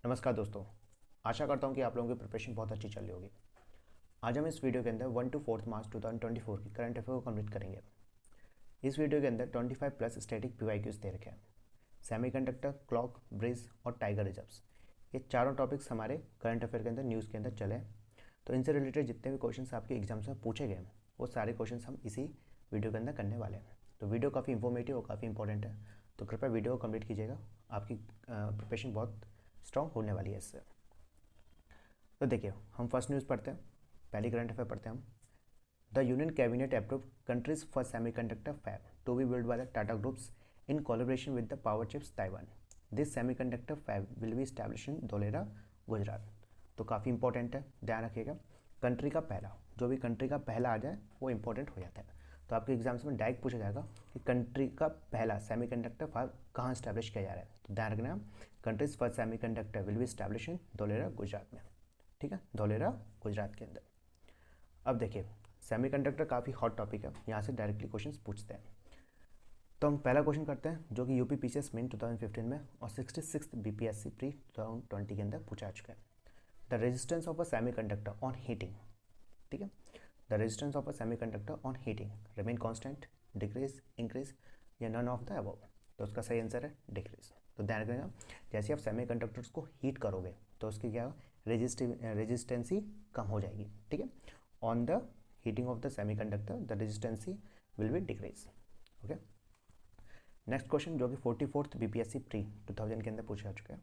नमस्कार दोस्तों। आशा करता हूँ कि आप लोगों की प्रिपरेशन बहुत अच्छी चल रही होगी। आज हम इस वीडियो के अंदर 1 to 4 मार्च 2024 की करंट अफेयर को कंप्लीट करेंगे। इस वीडियो के अंदर 25 प्लस स्टैटिक पीवाईक्यूज दे रखे हैं। सेमीकंडक्टर, क्लॉक, ब्रिज और टाइगर रिजर्व्स, ये चारों टॉपिक्स हमारे करंट अफेयर के अंदर न्यूज़ के अंदर चले। तो इनसे रिलेटेड जितने भी क्वेश्चन आपके एग्जाम्स में पूछे गए वो सारे क्वेश्चन हम इसी वीडियो के अंदर करने वाले हैं। तो वीडियो काफ़ी इंफॉर्मेटिव और काफ़ी इंपॉर्टेंट है, तो कृपया वीडियो को कंप्लीट कीजिएगा। आपकी प्रिपरेशन बहुत स्ट्रॉन्ग होने वाली है इससे। तो देखिए, हम फर्स्ट न्यूज़ पढ़ते हैं, पहली करंट अफेयर पढ़ते हैं हम। The union cabinet approve countries first semiconductor fab to be build by the Tata groups in collaboration with the Power Chips Taiwan. This semiconductor fab will be establish in Dholera, Gujarat. तो काफ़ी important है, ध्यान रखिएगा। Country का पहला, जो भी कंट्री का पहला आ जाए वो इंपॉर्टेंट हो जाता है। तो आपके एग्जाम्स में डायरेक्ट पूछा जाएगा कि कंट्री का पहला सेमीकंडक्टर फैब कहाँ इस्टेब्लिश किया जा रहा है। तो ध्यान रखना, countries first semiconductor will be establish in Dholera, Gujarat में। ठीक है, धोलेरा गुजरात के अंदर। अब देखिए, सेमीकंडक्टर काफ़ी हॉट टॉपिक है, यहाँ से डायरेक्टली क्वेश्चंस पूछते हैं। तो हम पहला क्वेश्चन करते हैं जो कि यूपी पीसीएस मेन 2015 में और 66 बीपीएससी प्री 2020 के अंदर पूछा चुका है। The resistance of a semiconductor on heating, ठीक है, the resistance of a semiconductor on heating remain constant, decrease, increase या नन ऑफ द अबव। तो उसका सही आंसर है डिक्रीज। तो ध्यान रखिएगा, जैसे आप सेमीकंडक्टर्स को हीट करोगे तो उसकी क्या रेजिस्टेंसी कम हो जाएगी। ठीक है, on the heating of the semiconductor the resistancy will be decrease. Okay, next question जो कि 44th बीपीएससी प्री 2000 के अंदर पूछा जा चुका है।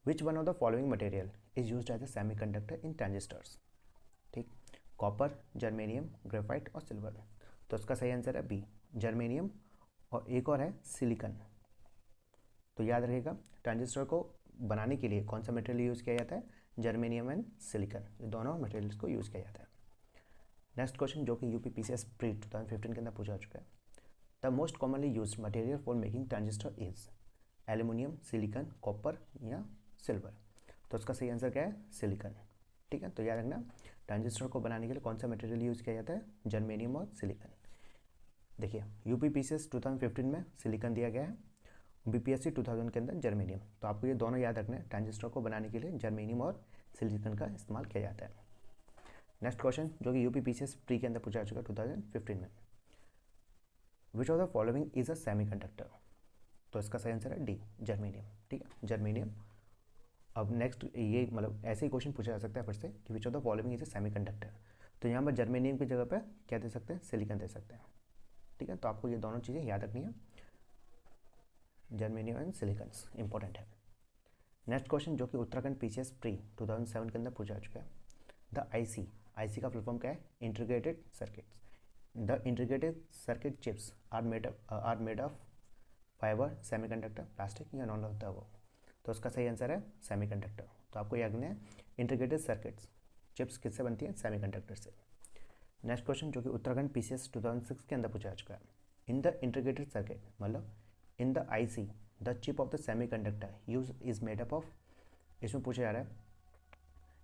Which one of the following material is used as a semiconductor in transistors. ठीक, कॉपर, जर्मेनियम, ग्रेफाइट और सिल्वर। तो उसका सही आंसर है बी, जर्मेनियम, और एक और है सिलिकॉन। तो याद रखिएगा, ट्रांजिस्टर को बनाने के लिए कौन सा मटेरियल यूज़ किया जाता है, जर्मेनियम एंड सिलिकॉन, ये दोनों मटेरियल्स को यूज़ किया जाता है। नेक्स्ट क्वेश्चन जो कि यूपी पीसीएस प्री 2015 के अंदर पूछा जा चुका है। The most commonly use material for making transistor is aluminium, silicon, copper या सिल्वर। तो उसका सही आंसर क्या है, सिलिकॉन। ठीक है, तो याद रखना, ट्रांजिस्टर को बनाने के लिए कौन सा मटेरियल यूज़ किया जाता है, जर्मेनियम और सिलिकॉन। देखिए, यूपी पीसीएस 2015 में सिलिकॉन दिया गया है, बीपीएससी 2000 के अंदर जर्मेनियम। तो आपको ये दोनों याद रखना है, ट्रांजिस्टर को बनाने के लिए जर्मेनियम और सिलिकॉन का इस्तेमाल किया जाता है। नेक्स्ट क्वेश्चन जो कि यूपी पीसीएस प्री के अंदर पूछा चुका 2015 में। विच of the following is a semiconductor. तो इसका सही आंसर है डी, जर्मेनियम। ठीक है, जर्मेनियम। अब नेक्स्ट ये मतलब ऐसे ही क्वेश्चन पूछा जा सकता है फिर से कि विच of the following is a semiconductor. तो यहाँ पर जर्मेनियम की जगह पे क्या दे सकते हैं, सिलिकॉन दे सकते हैं। ठीक है, तो आपको ये दोनों चीज़ें याद रखनी है, जर्मेनियम एंड सिलिकॉन इंपॉर्टेंट है। नेक्स्ट क्वेश्चन जो कि उत्तराखंड पीसीएस प्री 2007 के अंदर पूछा जा चुका है। द आईसी का फुल फॉर्म क्या है, integrated circuits. The integrated circuit chips are made of fibre, semiconductor, plastic या नॉन ऑफ द अबव। तो उसका सही आंसर है सेमीकंडक्टर। तो आपको याद रखना है, इंटीग्रेटेड सर्किट्स चिप्स किससे बनती है, सेमीकंडक्टर से। नेक्स्ट क्वेश्चन जो कि उत्तराखंड पीसीएस 2006 के अंदर पूछा जा चुका है। इन द इंटीग्रेटेड सर्किट मतलब in the IC the chip off the semiconductor use is made up of. इसमें पूछा जा रहा है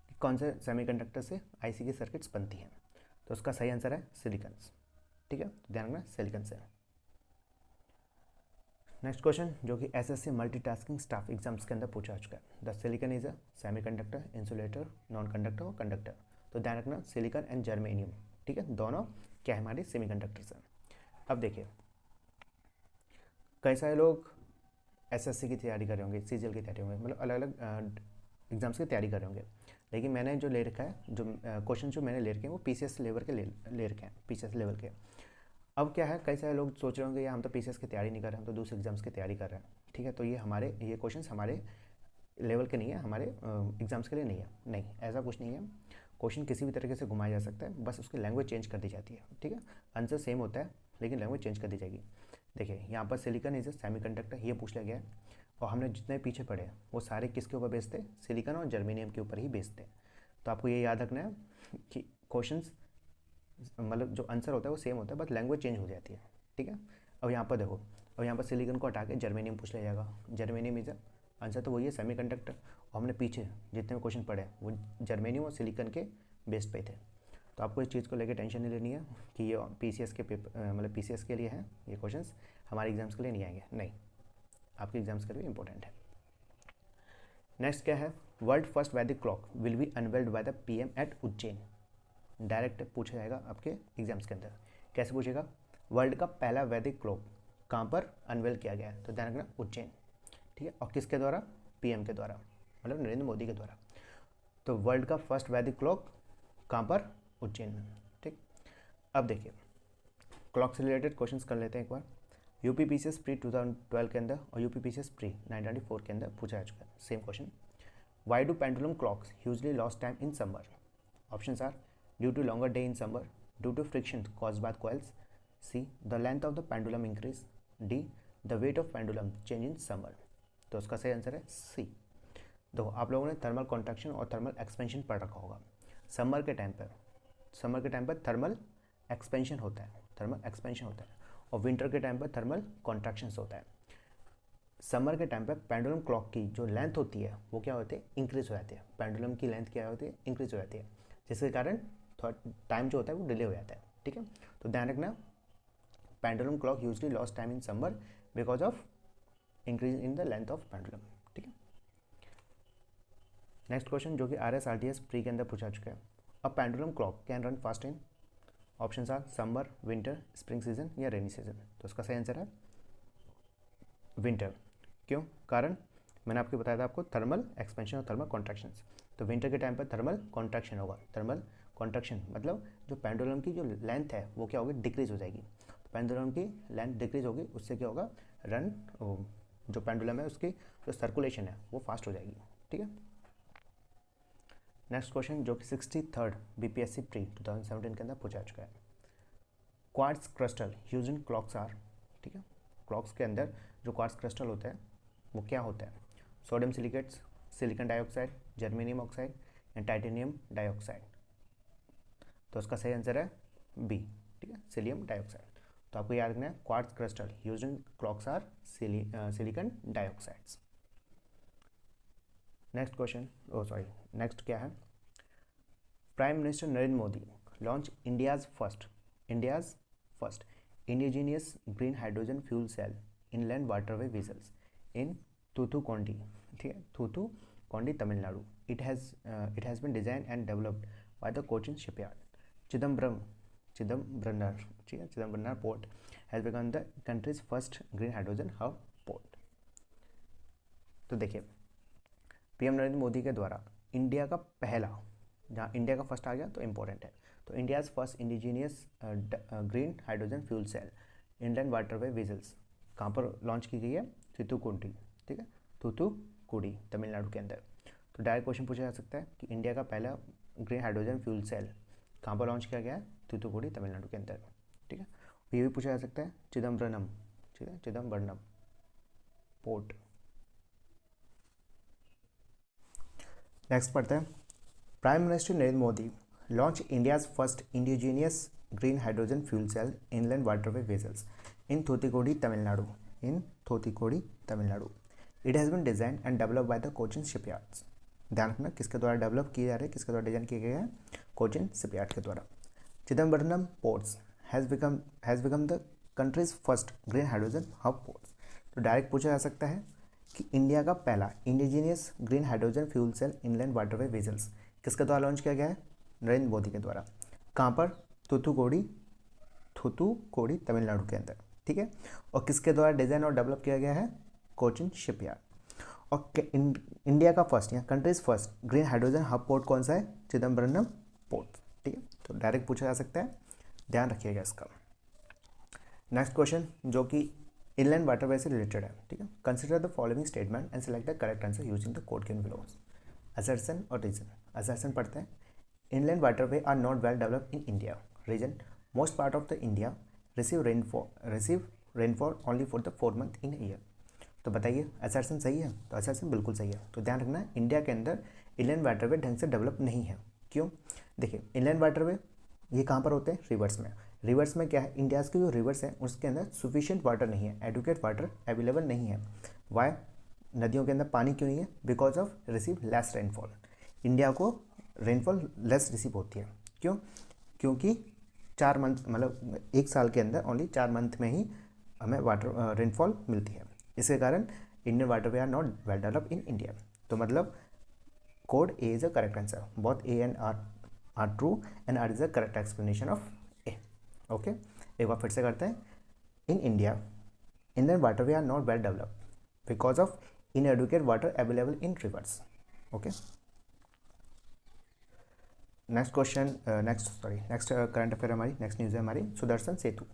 कि कौन से सेमीकंडक्टर से आईसी की सर्किट्स बनती हैं। तो उसका सही आंसर है सिलिकॉन। ठीक है, तो ध्यान रखना सिलिकॉन से। नेक्स्ट क्वेश्चन जो कि एसएससी मल्टीटास्किंग स्टाफ एग्जाम्स के अंदर पूछा जा चुका है। The silicon is a semiconductor, insulator, non conductor और कंडक्टर। तो ध्यान रखना सिलिकॉन एंड जर्मेनियम, ठीक है, दोनों क्या है, हमारे सेमीकंडक्टर्स हैं। अब देखिए, कई सारे लोग एसएससी की तैयारी कर रहे होंगे, सीजीएल की तैयारी होंगे, मतलब अलग अलग एग्जाम्स की तैयारी कर रहे होंगे। लेकिन मैंने जो ले रखा है, जो क्वेश्चन जो मैंने ले रखे हैं वो पीसीएस लेवल के ले रखे हैं, पीसीएस लेवल के। अब क्या है, कई सारे लोग सोच रहे होंगे यार हम तो पीसीएस की तैयारी नहीं कर रहे, हम तो दूसरे एग्जाम्स की तैयारी कर रहे हैं। ठीक है, तो ये क्वेश्चंस हमारे लेवल के नहीं है, हमारे एग्जाम्स के लिए नहीं है। नहीं, ऐसा कुछ नहीं है। क्वेश्चन किसी भी तरीके से घुमाया जा सकता है, बस उसकी लैंग्वेज चेंज कर दी जाती है। ठीक है, आंसर सेम होता है लेकिन लैंग्वेज चेंज कर दी जाएगी। देखिए, यहाँ पर सिलिकॉन इज ए सेमीकंडक्टर ये पूछ लिया गया है, और हमने जितने पीछे पढ़े वो सारे किसके ऊपर बेस्ड थे, सिलिकॉन और जर्मेनियम के ऊपर ही बेस्ड थे। तो आपको ये याद रखना है कि क्वेश्चंस मतलब जो आंसर होता है वो सेम होता है, बस लैंग्वेज चेंज हो जाती है। ठीक है, अब यहाँ पर देखो, अब यहाँ पर सिलिकॉन को हटा के जर्मेनियम पूछ लिया जाएगा। जर्मेनियम इज आंसर तो वही है, सेमीकंडक्टर, और हमने पीछे जितने क्वेश्चन पढ़े वो जर्मेनियम और सिलिकॉन के बेस पे थे। तो आपको इस चीज़ को लेकर टेंशन नहीं लेनी है कि ये पीसीएस के पेपर मतलब पीसीएस के लिए है ये क्वेश्चंस, हमारे एग्जाम्स के लिए नहीं आएंगे। नहीं, आपके एग्जाम्स के लिए इंपॉर्टेंट है। नेक्स्ट क्या है, world first Vedic clock will be unveiled by the PM at Ujjain. Direct पूछा जाएगा आपके एग्जाम्स के अंदर। कैसे पूछेगा, वर्ल्ड का पहला वैदिक क्लॉक कहाँ पर अनवेल किया गया है, तो ध्यान रखना उज्जैन, ठीक है। और किसके द्वारा, PM के द्वारा, मतलब नरेंद्र मोदी के द्वारा। तो वर्ल्ड का फर्स्ट वैदिक क्लॉक कहाँ पर, उज्जैन में, ठीक। अब देखिए क्लॉक से रिलेटेड क्वेश्चंस कर लेते हैं एक बार। UPPCS प्री 2012 के अंदर और UPPCS प्री 1994 के अंदर पूछा जा चुका है same question. Why do pendulum clocks usually lost time in summer? Options are due to longer day in summer, due to friction caused by coils, C the length of the pendulum increase, D the weight of pendulum change in summer. तो उसका सही answer है C। देखो आप लोगों ने thermal contraction और thermal expansion पढ़ रखा होगा। समर के टाइम पर थर्मल एक्सपेंशन होता है, और विंटर के टाइम पर थर्मल कॉन्ट्रैक्शंस होता है। समर के टाइम पर पेंडुलम क्लॉक की जो लेंथ होती है वो क्या होती है, इंक्रीज हो जाती है। पेंडुलम की लेंथ क्या होती है, इंक्रीज हो जाती है, जिसके कारण थोड़ा टाइम जो होता है वो डिले हो जाता है, ठीक है। तो ध्यान रखना, pendulum clock usually lost time in summer because of increase in the length of pendulum, ठीक है। नेक्स्ट क्वेश्चन जो कि RSRTS प्री के अंदर पूछा चुका है। A pendulum clock can run fast in, options are summer, winter, spring season या रेनी सीजन। तो उसका सही आंसर है विंटर। क्यों, कारण मैंने आपको बताया था, आपको थर्मल एक्सपेंशन और थर्मल कॉन्ट्रैक्शंस। तो विंटर के टाइम पर थर्मल कॉन्ट्रैक्शन होगा। थर्मल कॉन्ट्रैक्शन मतलब जो पेंडुलम की जो लेंथ है वो क्या होगी, डिक्रीज हो जाएगी। तो पेंडुलम की लेंथ डिक्रीज होगी, उससे क्या होगा, जो पेंडुलम है उसकी जो सर्कुलेशन है वो फास्ट हो जाएगी, ठीक है। नेक्स्ट क्वेश्चन जो कि 63rd BPSC प्री 2017 के अंदर पूछा चुका है। Quartz crystal use in clocks are, ठीक है। क्लॉक्स के अंदर जो क्वार्ट्ज क्रिस्टल होता है वो क्या होता है, sodium silicates, silicon dioxide, germanium oxide या टाइटेनियम डाइऑक्साइड। तो उसका सही आंसर है B, ठीक है, सिलियम डाइऑक्साइड। तो आपको याद रखना है quartz crystal use in clocks are silicon dioxides. Next question, next क्या है, prime minister Narendra Modi launch India's first indigenous green hydrogen fuel cell inland waterway vessels in Thoothukudi, ठीक है, Thoothukudi Tamil Nadu. It has been design and developed by the Cochin shipyard. Chidambaram port has become the country's first green hydrogen hub port. तो देखिए PM Narendra Modi के द्वारा India का पहला, जहाँ India का फर्स्ट आ गया तो इम्पोर्टेंट है, तो India's first indigenous green hydrogen fuel cell inland waterway vessels कहाँ पर लॉन्च की गई है, थूथुकुडी, ठीक है, थूथुकुडी तमिलनाडु के अंदर। तो डायरेक्ट क्वेश्चन पूछा जा सकता है कि इंडिया का पहला ग्रीन हाइड्रोजन फ्यूल सेल कहाँ पर लॉन्च किया गया है, थूथुकुडी तमिलनाडु के अंदर, ठीक है। ये भी पूछा जा सकता है चिदम्बरम, ठीक है, चिदम्बरम पोर्ट। नेक्स्ट पढ़ते हैं, prime minister Narendra Modi launch India's first indigenous green hydrogen fuel cell inland waterway vessels in Thoothukudi Tamil Nadu, it has been design and develop by the Cochin shipyards. ध्यान रखना किसके द्वारा डेवलप किए जा रहे हैं, किसके द्वारा डिजाइन किए गए हैं, कोचिन शिपयार्ड के द्वारा। Chidambaram ports has become the country's first green hydrogen hub ports. तो डायरेक्ट पूछा जा सकता है कि इंडिया का पहला indigenous green hydrogen fuel cell inland waterway vessels किसके द्वारा लॉन्च किया गया है, नरेंद्र मोदी के द्वारा। कहाँ पर, थूथुकुडी तमिलनाडु के अंदर, ठीक है। और किसके द्वारा डिजाइन और डेवलप किया गया है, कोचिन शिपयार्ड। और इंडिया का फर्स्ट या countries first green hydrogen hub port कौन सा है, चिदम्बरम पोर्ट, ठीक है। तो डायरेक्ट पूछा जा सकता है, ध्यान रखिएगा इसका। नेक्स्ट क्वेश्चन जो कि इनलैंड वाटरवे से रिलेटेड है, ठीक है। Consider the following statement and select the correct answer using the code given below. Assertion और रीजन। असर्शन पढ़ते हैं, inland waterway are not well developed in India. Reason, most part of the India receive rainfall only for the 4 month in year. तो बताइए assertion सही है, तो assertion बिल्कुल सही है। तो ध्यान रखना इंडिया के अंदर इनलैंड वाटरवे ढंग से डेवलप नहीं है। क्यों, देखिए इनलैंड वाटरवे ये कहाँ पर होते हैं, रिवर्स में। रिवर्स में क्या है, इंडियाज़ के जो रिवर्स हैं उसके अंदर सफिशिएंट वाटर नहीं है, एडुकेट वाटर अवेलेबल नहीं है। वाई, नदियों के अंदर पानी क्यों नहीं है, because of receive less rainfall. India को रेनफॉल लेस रिसीव होती है। क्यों, क्योंकि 4 मंथ मतलब 1 साल के अंदर ओनली 4 मंथ में ही हमें वाटर रेनफॉल मिलती है। इसके कारण Indian waterway are not well developed in India. तो मतलब code A is a correct answer, both A and R true and R is a correct explanation of A. Okay, एक बार फिर से करते हैं। In India Indian waterway are not well developed because of inadequate water available in rivers. Okay, next question, next current affair हमारी, नेक्स्ट news है हमारी सुदर्शन सेतु।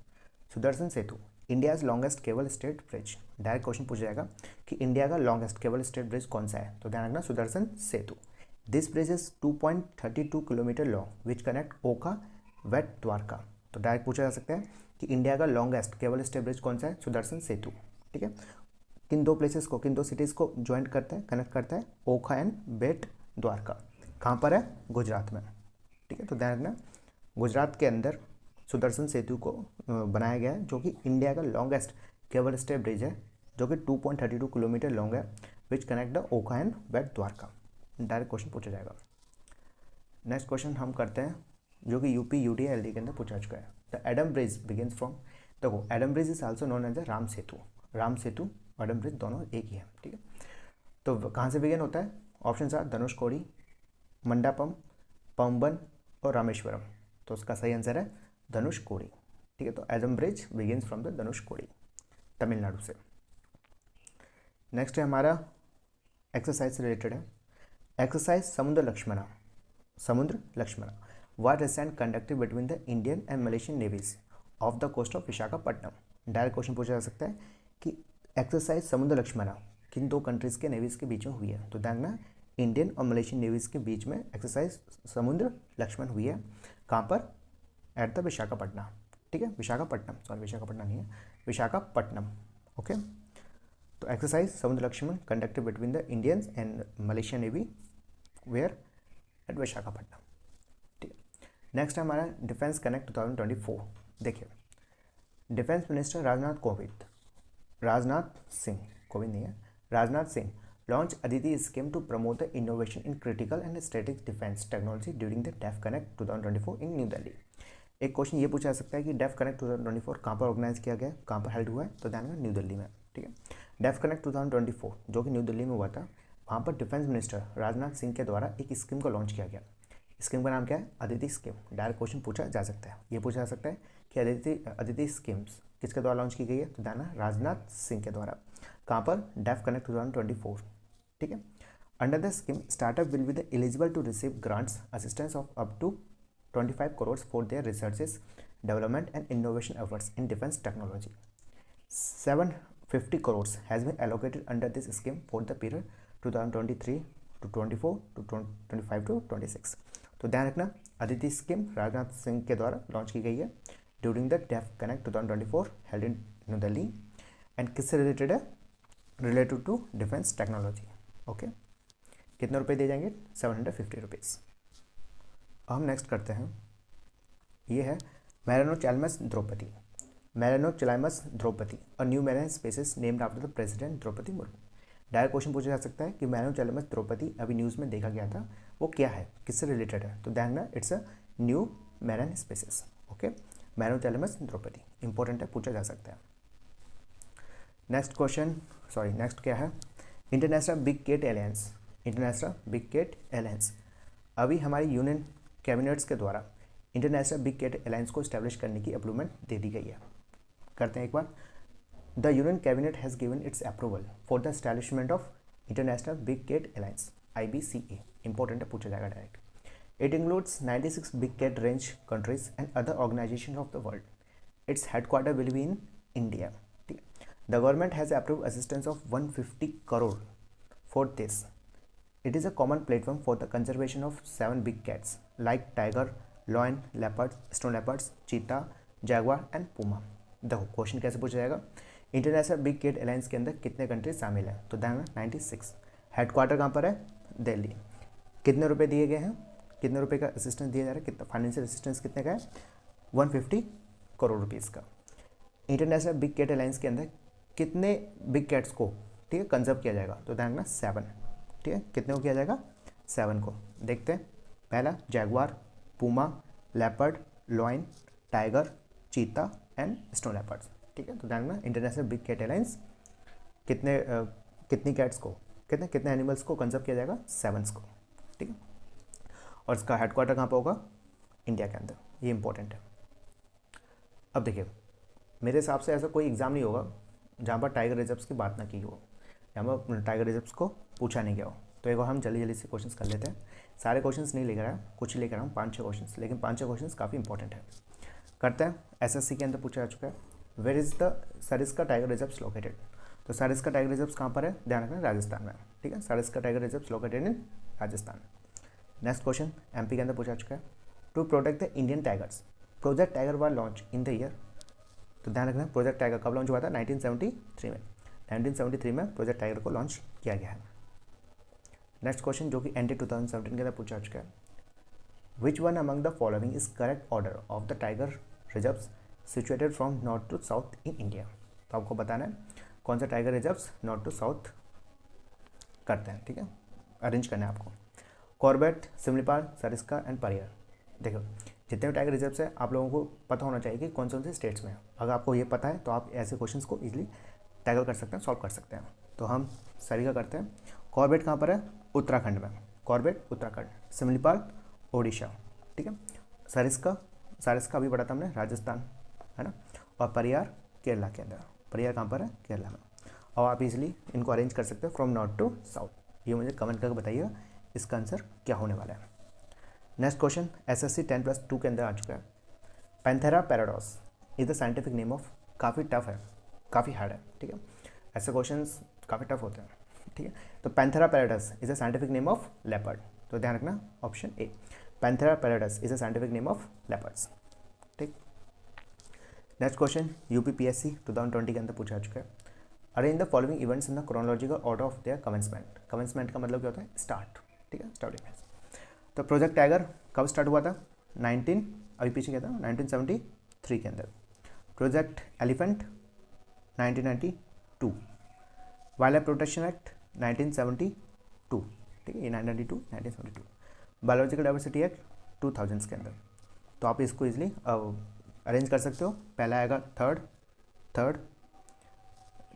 सुदर्शन सेतु India's longest cable stayed bridge. Direct question पूछा जाएगा कि इंडिया का longest cable stayed bridge कौन सा है, तो ध्यान रखना Sudarshan Setu. This bridge is 2.32 kilometre long which connect Okha वेट द्वारका। तो डायरेक्ट पूछा जा सकता है कि इंडिया का लॉन्गेस्ट केबल स्टेट ब्रिज कौन सा है, सुदर्शन सेतु। ठीक है, किन दो प्लेसेस को, किन दो सिटीज़ को ज्वाइंट करता है, कनेक्ट करता है, ओखा एंड बेट द्वारका। कहाँ पर है, गुजरात में। ठीक है, तो ध्यान रखना गुजरात के अंदर सुदर्शन सेतु को बनाया गया है, जो कि इंडिया का लॉन्गेस्ट केबल स्टेट ब्रिज है, जो कि 2.32 किलोमीटर लॉन्ग है, which connect the Okha and Bet Dwarka. Direct question पूछा जाएगा। नेक्स्ट क्वेश्चन हम करते हैं, जो कि यूपी यूटी एलडी के अंदर पूछा चुका है। The Adam bridge begins from, देखो Adam bridge is also known as the Ram Setu. Ram Setu Adam bridge दोनों एक ही है। ठीक है, तो कहाँ से बिगिन होता है, ऑप्शन आर धनुषकोडी, मंडापम, पंबन और रामेश्वरम। तो उसका सही आंसर है धनुषकोडी। ठीक है, तो Adam bridge begins from the Dhanushkodi, Tamil Nadu से। नेक्स्ट है हमारा एक्सरसाइज से रिलेटेड है, exercise Samudra Lakshmana. Samudra Lakshmana was recent conducted between the Indian and Malaysian navies off the coast of Visakhapatnam. Direct question पूछा जा सकता है कि एक्सरसाइज समुद्र लक्ष्मणा किन दो कंट्रीज़ के नेवीज़ के बीच में हुई है, तो ध्यान इंडियन और मलेशियन नेवीज़ के बीच में एक्सरसाइज समुद्र लक्ष्मण हुई है। कहाँ पर, एट द विशाखापट्टनम। ठीक है, विशाखापट्टनम, सॉरी विशाखापट्टनम नहीं है, विशाखापट्टनम। ओके, तो exercise Samudra Lakshman conducted between the Indians and Malaysian navy were at Visakhapatnam. ठीक है, नेक्स्ट है हमारा डिफेंस कनेक्ट 2024। देखिए, defence minister Rajnath Singh launched Aditi scheme to promote the innovation in critical and strategic defense technology during the DEF Connect 2024 in New Delhi। एक question ये पूछा जा सकता है कि डेफ कनेक्ट 2024 कहाँ पर ऑर्गेनाइज किया गया, कहाँ पर हेल्ड हुआ है, तो ध्यान में न्यू दिल्ली में। ठीक है, डेफ कनेक्ट 2024 जो कि न्यू दिल्ली में हुआ था, वहाँ पर डिफेंस मिनिस्टर राजनाथ सिंह के द्वारा एक स्कीम को लॉन्च किया गया। स्कीम का नाम क्या है, अदिति स्कीम। डायरेक्ट क्वेश्चन पूछा जा सकता है, ये पूछा जा सकता है कि अदिति स्कीम्स किसके द्वारा लॉन्च की गई है, तो ध्यान राजनाथ सिंह के द्वारा। कहाँ पर, डेफ कनेक्ट 2024। ठीक है, under the scheme startup will be the eligible to receive grants assistance of up to 25 crores for their researches development and innovation efforts in defence technology. 750 crores has been allocated under this scheme for the period 2023 to 24 to 25 to 26। तो ध्यान रखना Aditi scheme Rajnath Singh के द्वारा launch की गई है during the def connect 2024 held in New Delhi, and किससे related है, related to defence technology. Okay, कितने रुपए दिए जाएंगे, 750 रुपीज़। हम नेक्स्ट करते हैं, ये है मैरानोचैलमस द्रौपदी। मैरानोचैलमस द्रौपदी और new marine species named after the president Draupadi Murmu. Direct question पूछा जा सकता है कि मैरानोचैलमस द्रौपदी अभी न्यूज़ में देखा गया था, वो क्या है, किससे रिलेटेड है, तो ध्यान में it's a new marine species. Okay, Melanochlamys Droupadi important है, पूछा जा सकता है। नेक्स्ट क्वेश्चन, सॉरी नेक्स्ट क्या है, international big cat alliance. International big cat alliance अभी हमारी यूनियन कैबिनेट्स के द्वारा इंटरनेशनल बिग कैट एलायंस को इस्टेब्लिश करने की अप्रूवमेंट दे दी गई है। करते हैं एक बार, the union cabinet has given its approval for the establishment of international big cat alliance IBCA। Important है, पूछा जाएगा direct. It includes 96 big cat range countries and other organisation of the world. Its headquarter will be in India. The government has approved assistance of 150 crore for this. It is a common platform for the conservation of 7 big cats like tiger, lion, leopard, stone leopards, cheetah, jaguar and puma. देखो question कैसे पूछा जाएगा, international big cat alliance के अंदर कितने country शामिल हैं, तो ध्यान 96। हेडक्वार्टर कहाँ पर है, दिल्ली। कितने रुपए दिए गए हैं, कितने रुपए का असिस्टेंस दिया जा रहा है, कितना फाइनेंशियल असिस्टेंस कितने का है, 150 करोड़ रुपीज़ का। इंटरनेशनल बिग कैट अलायंस के अंदर कितने बिग कैट्स को, ठीक है, कंजर्व किया जाएगा, तो ध्यान रखना 7। ठीक है, कितने को किया जाएगा, 7 को। देखते हैं, पहला Jaguar, Puma, leopard, lion, tiger, चीता एंड स्नो लेपर्ड्स। ठीक है, तो ध्यान रखना इंटरनेशनल बिग कैट एलायंस कितनी कैट्स को कितने कितने एनिमल्स को कंजर्व किया जाएगा? 7 को, ठीक है। और इसका हेडक्वार्टर कहाँ पर होगा? इंडिया के अंदर, ये इंपॉर्टेंट है। अब देखिए, मेरे हिसाब से ऐसा कोई एग्ज़ाम नहीं होगा जहाँ पर टाइगर रिजर्व्स की बात ना की हो, जहाँ पर टाइगर रिजर्व्स को पूछा नहीं गया हो। तो एक बार हम जल्दी जल्दी से क्वेश्चंस कर लेते हैं। सारे क्वेश्चंस नहीं लेकर आया, कुछ ही लेकर आया हूँ, 5-6 क्वेश्चंस, लेकिन 5-6 क्वेश्चंस काफ़ी इंपॉर्टेंट है। करते हैं। एसएससी के अंदर पूछा जा चुका है, where is the Sariska tiger reserves located? तो सरिस्का टाइगर रिजर्व्स कहाँ पर है? ध्यान रखना, राजस्थान में, ठीक है। Sariska tiger reserves located in Rajasthan. Next question MP के अंदर पूछा चुका है, to protect the Indian tigers project tiger was launch in the year? तो ध्यान रखना, प्रोजेक्ट टाइगर कब लॉन्च हुआ था? 1973 में। 1973 में प्रोजेक्ट टाइगर को लॉन्च किया गया है। नेक्स्ट क्वेश्चन जो कि एनटी 2017 के अंदर पूछा चुका है, which one among the following is correct order of the tiger reserves situated from north to south in India? तो आपको बताना है कौन सा tiger reserves north to south करते हैं, ठीक है, अरेंज करना है आपको। Corbett, Similipal, Sariska and Pariyar. देखो, जितने भी टाइगर रिजर्व्स है आप लोगों को पता होना चाहिए कि कौन से स्टेट्स में है। अगर आपको ये पता है तो आप ऐसे क्वेश्चंस को इजीली टैकल कर सकते हैं, सॉल्व कर सकते हैं। तो हम सभी का करते हैं। कॉर्बेट कहाँ पर है? उत्तराखंड में, कॉर्बेट उत्तराखंड। सिमलीपाल ओडिशा, ठीक है। सरिस्का अभी पढ़ा था हमने, राजस्थान, है ना। और परियार केरला के अंदर। परियार कहाँ पर है? केरला में। और आप इजीली इनको अरेंज कर सकते हो फ्रॉम नॉर्थ टू साउथ। ये मुझे कमेंट करके बताइएगा इसका आंसर क्या होने वाला है। नेक्स्ट क्वेश्चन एसएससी 10+2 के अंदर आ चुका है, Panthera pardus is the scientific name of. काफ़ी टफ है, काफ़ी हार्ड है, ठीक है। ऐसे क्वेश्चंस काफ़ी टफ होते हैं, ठीक है। तो Panthera pardus is the scientific name of leopard. तो ध्यान रखना, option A, Panthera pardus is the scientific name of leopards, ठीक। नेक्स्ट क्वेश्चन यूपीपीएससी 2020 के अंदर पूछा चुका है, arrange the following events in the chronological order of their commencement. Commencement का मतलब क्या होता है? स्टार्ट, ठीक है, स्टार्टिंग में। तो प्रोजेक्ट टाइगर कब स्टार्ट हुआ था? 19, अभी पीछे क्या था, 1973 के अंदर। Project elephant 1992, wildlife protection act 1972, ठीक है, ये 1972। बायोलॉजिकल डाइवर्सिटी एक्ट 2000 के अंदर। तो आप इसको इजीली अरेंज कर सकते हो। पहला आएगा थर्ड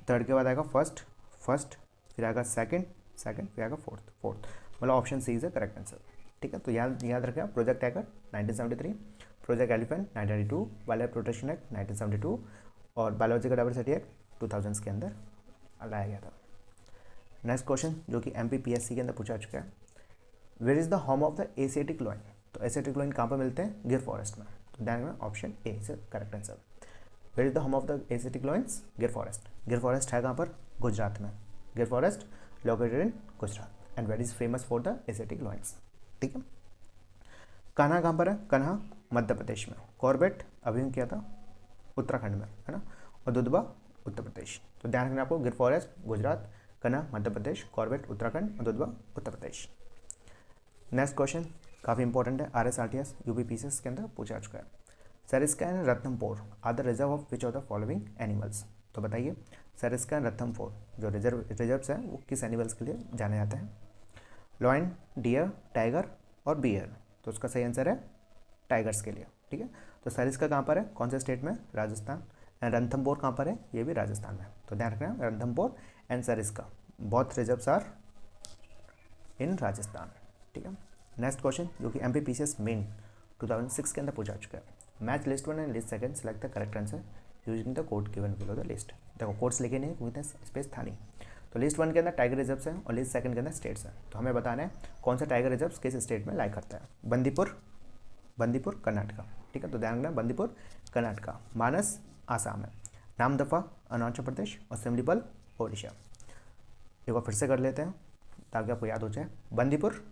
के बाद आएगा फर्स्ट, फिर आएगा सेकंड, फिर आएगा फोर्थ। मतलब option C is the correct answer, ठीक है। तो याद रखें, project tiger 1973, project elephant 1992, wildlife protection act 1972 और बायोलॉजिकल डाइवर्सिटी एक्ट 2000 के अंदर लाया गया था। नेक्स्ट क्वेश्चन जो कि एमपीपीएससी के अंदर पूछा चुका है, where is the home of the Asiatic lion? तो एशियाटिक लॉयन कहाँ पर मिलते हैं? गिर फॉरेस्ट में। तो ध्यान रखना, option A is the correct answer. Where is the home of the Asiatic lions? Gir forest. Gir forest है कहाँ पर? गुजरात में। Gir forest located in Gujarat and very is famous for the Asiatic lions, ठीक है। कान्हा कहाँ पर है? कान्हा मध्य प्रदेश में। कॉर्बेट अभी हम किया था उत्तराखंड में, है ना। और दुधवा उत्तर प्रदेश। तो ध्यान रखना आपको, गिर फॉरेस्ट गुजरात, कान्हा मध्य प्रदेश, कॉर्बेट उत्तराखंड और दुधवा उत्तर प्रदेश। नेक्स्ट क्वेश्चन काफ़ी इंपॉर्टेंट है, RSRTS यूपीपीसीएस के अंदर पूछा चुका है, सरिस्का एंड रत्नमपुर are the reserve of which of the following animals? तो बताइए, सरिस्का एंड रत्नमपुर जो रिजर्व्स हैं वो किस एनिमल्स के लिए जाने जाते हैं? लॉयन, डियर, टाइगर और बियर। तो उसका सही आंसर है टाइगर्स के लिए, ठीक है। तो सरिस्का कहाँ पर है? कौन से स्टेट में? राजस्थान। एंड रणथंभौर कहाँ पर है? ये भी राजस्थान में। तो ध्यान रखना, Ranthambore and Sariska both reserves are in Rajasthan, ठीक है। नेक्स्ट क्वेश्चन जो कि एमपीपीसीएस मेन 2006 के अंदर पूछा चुका है, match list 1 and list 2 select the correct answer using the code given below the list. देखो कोड्स लिखे नहीं, क्योंकि स्पेस था नहीं। तो लिस्ट 1 के अंदर टाइगर रिजर्व्स है और लिस्ट 2 के अंदर स्टेट्स हैं। तो हमें बताना है कौन सा टाइगर रिजर्व्स किस स्टेट में लाई करता है। बंदीपुर कर्नाटका, ठीक है। तो ध्यान रखना, बंदीपुर कर्नाटका। मानस आसाम है, नामदफा अरुणाचल प्रदेश और सिमलीपाल ओडिशा। एक बार फिर से कर लेते हैं ताकि आपको याद हो जाए। Bandipur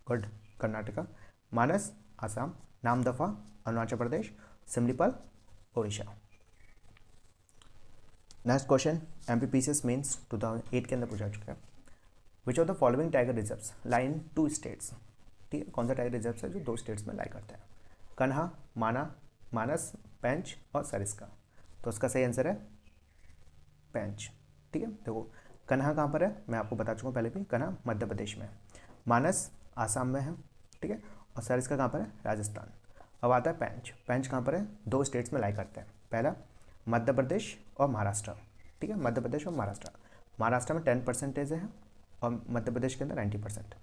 Karnataka, Manas Assam, Namdapha Arunachal Pradesh, Similipal Odisha. Next question MPPCS mains 2008 के अंदर पूछा चुका है, which of the following tiger reserves lie in 2 states? ठीक है, कौन सा टाइगर रिजर्व्स है जो 2 स्टेट्स में लाई करता है? कन्हा, मानस, पेंच और सरिस्का। तो उसका सही आंसर है पेंच, ठीक है। देखो कन्हा कहाँ पर है, मैं आपको बता चुका हूँ पहले भी, कन्हा मध्य प्रदेश में, मानस आसाम में है, ठीक है, और सरिस्का कहाँ पर है? राजस्थान। अब आता है पेंच कहाँ पर है? 2 स्टेट्स में लाई करते हैं, पहला मध्य प्रदेश और महाराष्ट्र, ठीक है, मध्य प्रदेश और महाराष्ट्र। महाराष्ट्र में 10% है और मध्य प्रदेश के अंदर 90%।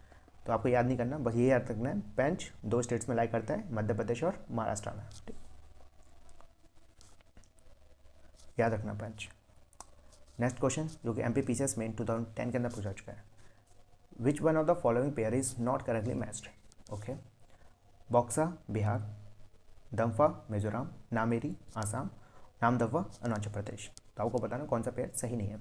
तो आपको याद नहीं करना, बस ये याद रखना है पेंच 2 स्टेट्स में लाई करता है, मध्य प्रदेश और महाराष्ट्र में। ठीक, याद रखना पेंच। नेक्स्ट क्वेश्चन जो कि MPPCS मेन 2010 के अंदर पूछा चुका है, which one of the following pair is not correctly matched. Okay, Buxa Bihar, Dampa Mizoram, Nameri Assam, Namdapha Arunachal Pradesh. तो आपको बताना कौन सा पेयर सही नहीं है।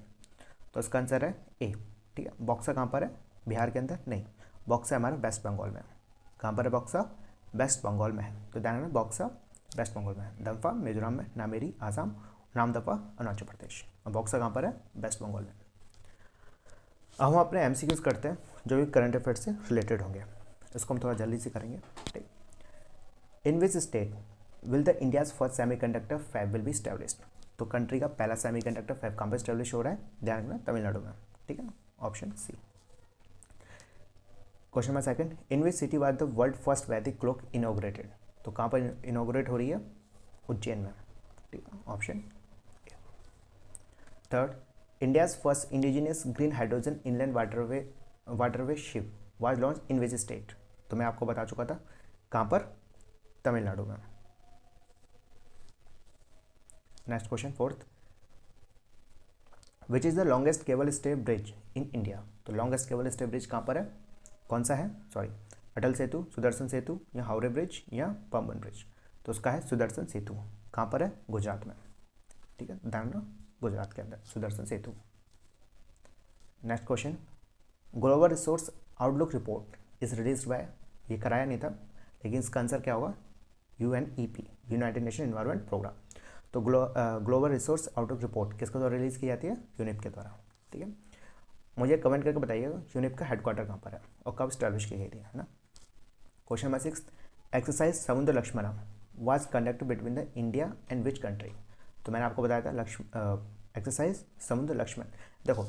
तो इसका आंसर है ए। ठीक है, बॉक्सा कहाँ पर है, बिहार के अंदर नहीं, बॉक्सा हमारा वेस्ट बंगाल में है। कहाँ पर है बॉक्सा, वेस्ट बंगाल में है। तो ध्यान रखना बॉक्सा वेस्ट बंगाल में है, दम्फा मिजोरम में, नामेरी आसाम, नामदफा अरुणाचल प्रदेश। और बॉक्सा कहाँ पर है, वेस्ट बंगाल में। अब हम अपने MCQs करते हैं जो भी करंट अफेयर से रिलेटेड होंगे, इसको हम थोड़ा जल्दी से करेंगे। ठीक, in which state will the India's first semiconductor fab will be established. तो कंट्री का पहला सेमीकंडक्टर फैब कहाँ पर एस्टैब्लिश हो रहा है, ध्यान रखना तमिलनाडु में। ठीक है, option C. Question number second, in which city was the world first Vedic clock inaugurated. तो कहाँ पर इनॉग्रेट हो रही है, उज्जैन में। ठीक है, option. Third, India's first indigenous green hydrogen inland waterway ship was launch in which state. तो मैं आपको बता चुका था कहाँ पर, तमिलनाडु में। Next question fourth, which is the longest cable stay bridge in India. तो लॉन्गेस्ट केबल स्टे ब्रिज कहाँ पर है, कौन सा है, सॉरी, अटल सेतु, सुदर्शन सेतु या हावड़े ब्रिज या पंबन ब्रिज। तो उसका है सुदर्शन सेतु। कहाँ पर है, गुजरात में। ठीक है, ध्यान रखना गुजरात के अंदर Sudarshan Setu. Next question, global resource outlook report is release by, ये कराया नहीं था लेकिन इसका आंसर क्या होगा, UNEP, United Nation environment programme. तो ग्लोबल रिसोर्स आउटलुक रिपोर्ट किसके द्वारा रिलीज़ की जाती है, यूनिप के द्वारा। ठीक है, मुझे कमेंट करके बताइएगा यूनिप का हेडक्वार्टर कहाँ पर है और कब स्टैब्लिश की गई थी, है ना। Question number 6, exercise Samudra Lakshmana was conducted between the India and which country. तो मैंने आपको बताया था एक्सरसाइज समुद्र लक्ष्मण। देखो,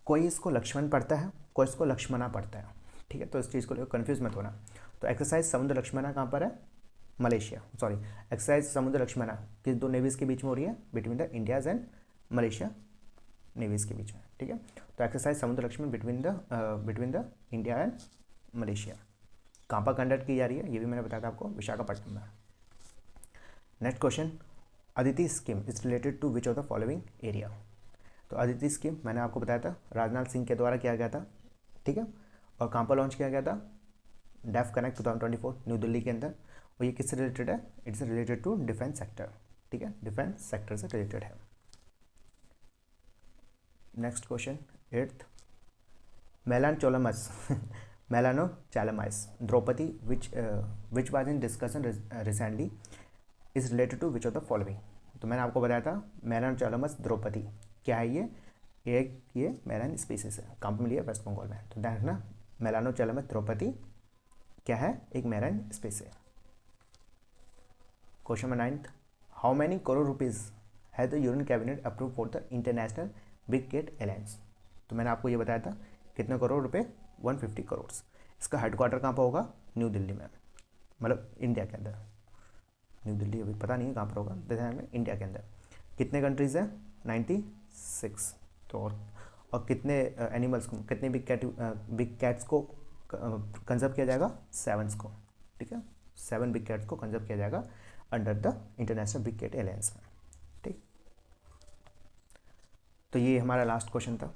कोई इसको लक्ष्मण पढ़ता है, कोई इसको लक्ष्मणा पढ़ता है। ठीक है, तो इस चीज़ को लेकर कन्फ्यूज मत होना। तो एक्सरसाइज समुद्र लक्ष्मणा कहाँ पर है, Malaysia, sorry, exercise Samudra Lakshmana किस दो नेवीज के बीच में हो रही है, between the India's and Malaysia navies के बीच में। ठीक है, तो exercise Samudra Lakshman between the India and Malaysia कहाँ पर कंडक्ट की जा रही है, ये भी मैंने बताया था आपको, विशाखापट्टनम में। Next question, Aditi scheme is related to which of the following area. तो अदिति स्कीम मैंने आपको बताया था राजनाथ सिंह के द्वारा किया गया था। ठीक है, और कहाँ पर लॉन्च किया गया था, डेफ कनेक्ट 2024 न्यू दिल्ली के अंदर। और ये किससे रिलेटेड है, it's related to defence sector. ठीक है, डिफेंस सेक्टर से रिलेटेड है। Next question 8th, Melanochlamys Droupadi which was in discussion recently is related to which of the following. तो मैंने आपको बताया था मेलानोचालमास द्रौपदी क्या है, ये मेलान स्पीसीज है, कहाँ पर मिली है, वेस्ट बंगाल में। तो ध्यान रखना मेलानोचालमास द्रौपदी क्या है, एक मेलान स्पीसीज है। Question number 9th, how many crore rupees है the union cabinet approve for the international big cat alliance. तो मैंने आपको ये बताया था कितने करोड़ रुपए, 150 करोड़। इसका हेडक्वार्टर कहाँ पर होगा, न्यू दिल्ली में, मतलब इंडिया के अंदर। न्यू दिल्ली अभी पता नहीं है कहाँ पर होगा, ध्यान में इंडिया के अंदर। कितने कंट्रीज़ हैं, 96। तो और कितने एनिमल्स को, कितने बिग कैट्स को कंजर्व किया जाएगा, 7 को। ठीक है, 7 बिग कैट्स को कंजर्व किया जाएगा under the international big cat alliance में। ठीक, तो ये हमारा लास्ट क्वेश्चन था।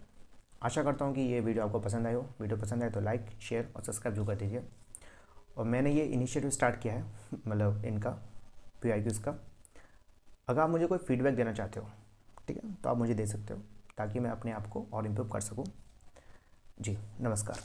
आशा करता हूँ कि ये वीडियो आपको पसंद आए हो। वीडियो पसंद आए तो लाइक, शेयर और सब्सक्राइब जरूर कर दीजिए। और मैंने ये इनिशिएटिव स्टार्ट किया है, मतलब इनका PYQs का। अगर आप मुझे कोई फीडबैक देना चाहते हो, ठीक है, तो आप मुझे दे सकते हो ताकि मैं अपने आप को और इम्प्रूव कर सकूँ। जी नमस्कार।